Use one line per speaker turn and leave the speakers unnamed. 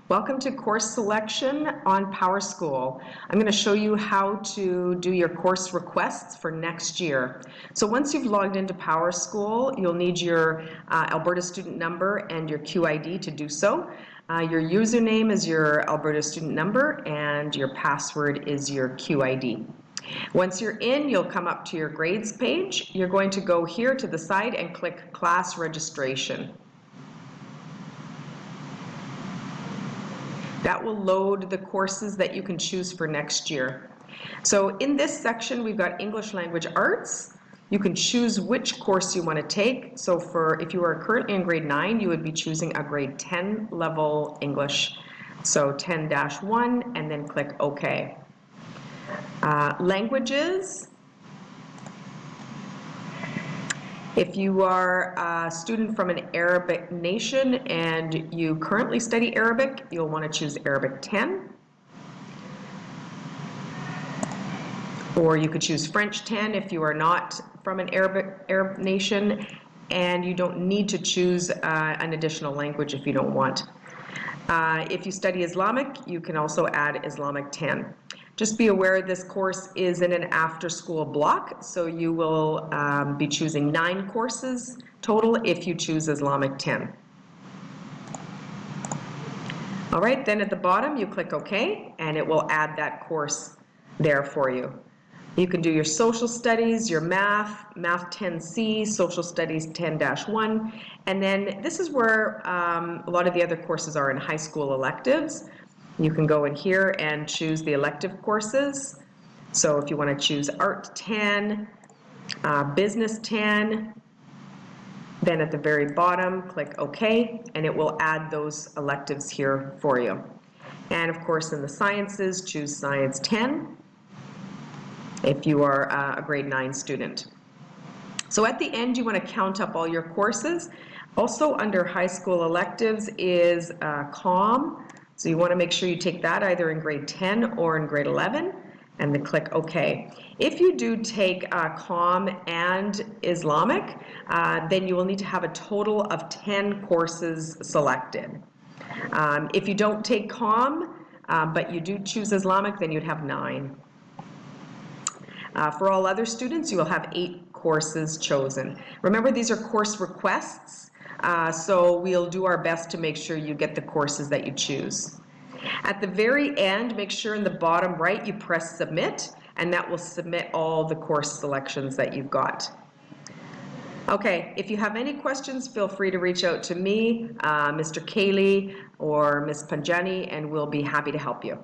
Welcome to course selection on PowerSchool. I'm going to show you how to do your course requests for next year. So once you've logged into PowerSchool, you'll need your Alberta student number and your QID to do so. Your username is your Alberta student number and your password is your QID. Once you're in, you'll come up to your grades page. You're going to go here to the side and click class registration. That will load the courses that you can choose for next year. So in this section, we've got English Language Arts. You can choose which course you want to take. So if you are currently in grade 9, you would be choosing a grade 10 level English. So 10-1 and then click OK. Languages. If you are a student from an Arabic nation and you currently study Arabic, you'll want to choose Arabic 10. Or you could choose French 10 if you are not from an Arab nation, and you don't need to choose an additional language if you don't want. If you study Islamic, you can also add Islamic 10. Just be aware this course is in an after-school block, so you will be choosing 9 courses total if you choose Islamic 10. All right, then at the bottom you click OK, and it will add that course there for you. You can do your social studies, your math 10C, social studies 10-1, and then this is where a lot of the other courses are in high school electives. You can go in here and choose the elective courses. So if you want to choose Art 10, Business 10, then at the very bottom, click OK, and it will add those electives here for you. And of course, in the sciences, choose Science 10 if you are a grade 9 student. So at the end, you want to count up all your courses. Also under high school electives is COM. So you want to make sure you take that either in grade 10 or in grade 11, and then click OK. If you do take COM and Islamic, then you will need to have a total of 10 courses selected. If you don't take COM, but you do choose Islamic, then you'd have 9. For all other students, you will have 8 courses chosen. Remember, these are course requests. So we'll do our best to make sure you get the courses that you choose. At the very end, make sure in the bottom right you press submit, and that will submit all the course selections that you've got. Okay, if you have any questions, feel free to reach out to me, Mr. Cayley, or Ms. Panjani, and we'll be happy to help you.